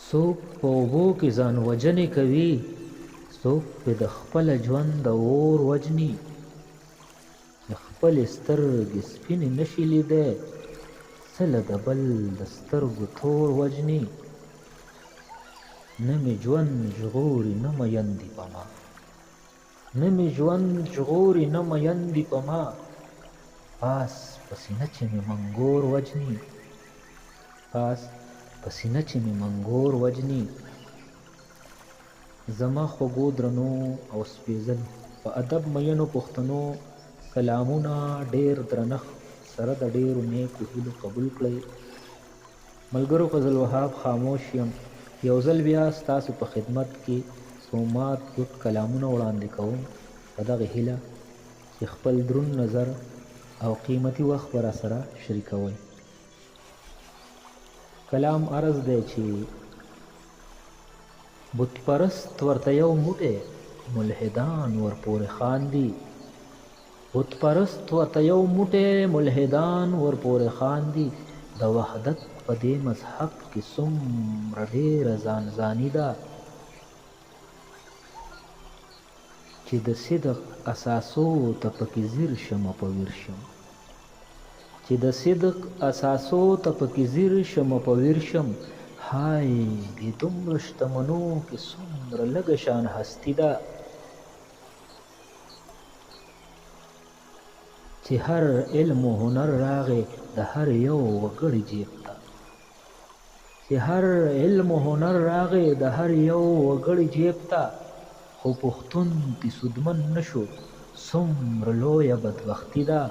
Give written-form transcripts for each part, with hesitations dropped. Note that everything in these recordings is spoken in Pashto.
څوک په اوبو کې ځان وژنې کوي، څوک پې د خپل ژوند د اور وژني. چې خپلې سترګې سپینې نشي لیدی، څه له د بل د سترګو تور وژني. نه مې ژوند ژغوري نه مین دي په ما، نه مې ژوند ژغوري نه مین دي په ما. پاس په سینه چې مې منګور وژني، پاس په سینه چې مې منګور وژني. زما خوږو درنو او سپېڅلو په ادب مینو پښتنو سلامونه، ډېر درنښت سره د ډېرو نیکو هیلو قبول کړئ. ملګرو فضل وهاب خاموش یم، یو ځل بیا ستاسو په خدمت کې سومات ګډ کلامونه وړاندې کوم په دغه هیله چې خپل دروند نظر او قیمتي وخت به راسره شریکوئ. کلام عرض دی چې بت پرست ورته یو موټی ملحدان ورپورې خاندي، بت پرست ورته یو موټی ملحدان ورپورې خاندي. د وحدت په دې مذهب کې څومره ډېره ځانځاني ده، چې د صدق اساسو ته پکې ځیر شم په ویر شم، چې د صدق اساسو ته پکې ځیر شم په ویر شم. های دې دومره شتمنو کې څومره لږه شان هستي ده، چې هر علم و هنر راغی د هر یو وګړي جیب ته، چې هر علم و هنر راغی د هر یو وګړي جیب ته. خو پښتون دې سودمن نشو، څومره لویه بدبختي ده.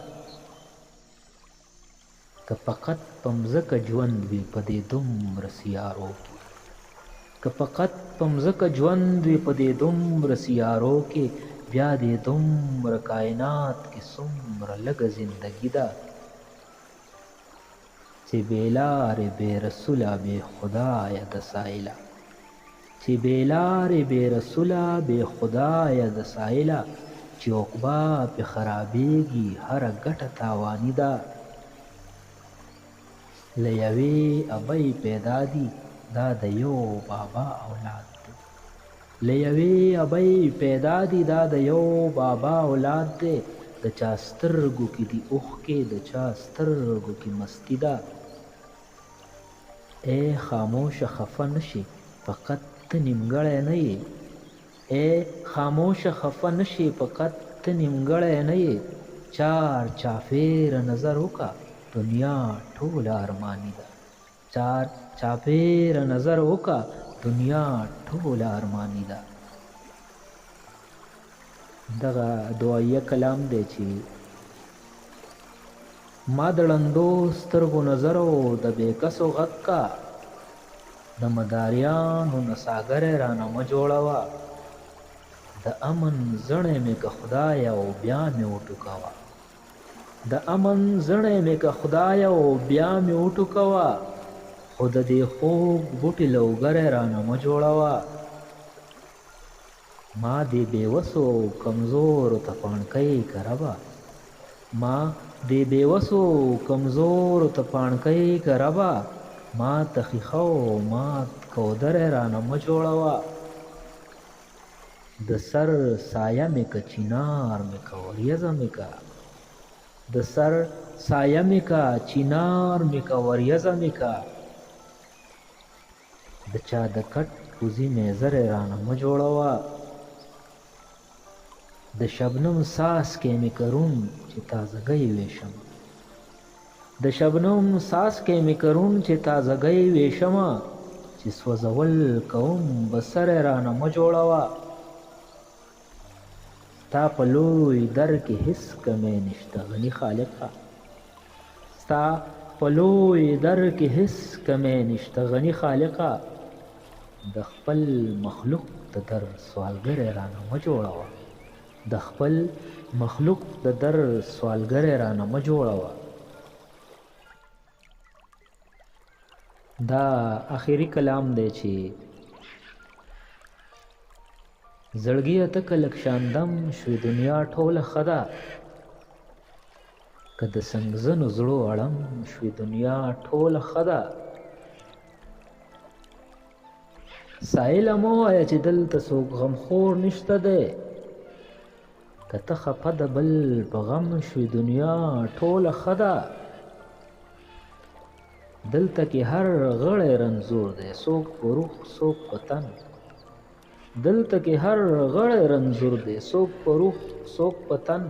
که فقط په مځکه ژوند وي په دې دومره سیارو کې، که فقط په مځکه ژوند وي په دې دومره سیارو کې، بیا دې دومره کائنات کې څومره لږه زندګي ده. چې بې لارې بې رسوله بې خدایه د سایله، چې بې لارې بې رسوله بې خدایه د سایله. چې عقبا پې خرابېږي هره ګټه تاواني ده. له یوې ابۍ پیدا دي دا د یو بابا اولاد دی، له یوې ابۍ پیدا دي دا د یو بابا اولاد دی. د چا سترګو کې دي اوښکې د چا سترګو کې مستی ده. ای خاموشه خفه نشي فقط ته نیمګړی نه یې، ای خاموشه خفه نشي فقط ته نیمګړی نه یې. چار چاپېره نظر وکړه دنیا ټوله ارماني ده، چار چاپېره نظر وکړه دنیا ټوله ارماني ده. دغه دعایه کلام دی چې ما د ړندو سترګو نظر او د بې کسو غږ کا، د مداریانو نڅاګری رانه مه جوړوه. د امن زړی مې که خدایه او بیا مې وټوکوه، د امن زړی مې که خدایه او بیا مې وټوکوه. خو د دې خوږ بوټي لوګری رانه مه جوړوه. ما دې بېوسو او کمزورو ته پاڼکی که ربه، ما دې بېوسو او کمزورو ته پاڼکی که ربه. ما ته ښیښه او مات کودری رانه مه جوړوه. د سر سایه مې که چینار مې که وریځه مې که، د سر سایه مې که چینار مې که وریځه مې که. د چا د کټ کوزي میزری رانه مه جوړوه. د شبنم څاڅکی مې که روڼ چې تازګۍ ویشم، د شبنم څاڅکی مې که روڼ چې تازګۍ ویشمه. چې سوځول کوم بسری رانه مه جوړوه. ستا په لوی در کې هېڅ کمی نشته غني خالقه، ستا په لوی در کې هېڅ کمی نشته غني خالقه. د خپل مخلوق د در سوالګری رانه مه جوړوه، د خپل مخلوق د در سوالګری رانه مه جوړوه. دا آخري کلام دی چې زړګیه ته که لږ شاندم شوې دنیا ټوله ښه ده، که د سنګزنو زړو اړم شوې دنیا ټوله ښه ده. سائل مو وایه چې دلته څوک غمخور نشته دی، که ته خفه د بل په غم شوې دنیا ټوله ښه ده. دلته کې هر غړی رنځور دی، څوک په روح څوک په تن. دلته کې هر غړی رنځور دی، څوک په روح څوک په تن.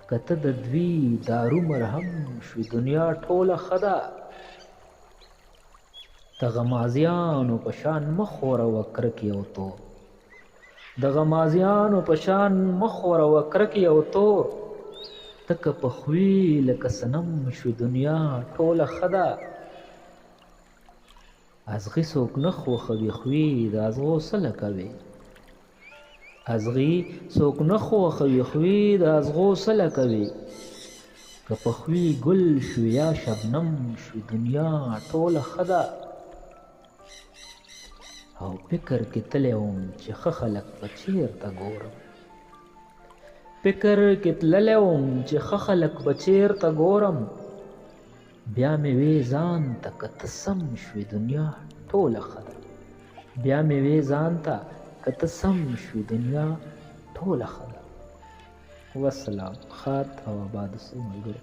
که ته د دوی دارو مرهم شوې دنیا ټوله ښه ده. د غمازیانو په شان مه خوروه کرکې او تور، د غمازیانو په شان مه خوروه کرکې او تور. ته که په خوی لکه صنم شوې دنیا ټوله ښه ده. ازغي څوک نه خوښوي خوی د ازغو څه لکوي. ازغي څوک نه خوښوي خوی د ازغو څه لکوي. که په خوی ګل شوې یا شبنم شوې دنیا ټوله ښه ده. او فکر کې تللی وم چې ښه خلک به چېرته ګورم. فکر کې تللی وم چې ښه خلک به چېرته ګورم. بیا مې وې ځان ته که ته سم شوې دنیا ټوله ښه ده. بیا مې وې ځان ته که ته سم شوې دنیا ټوله ښه ده. والسلام. ښاد او آباد اوسئ ملګرو.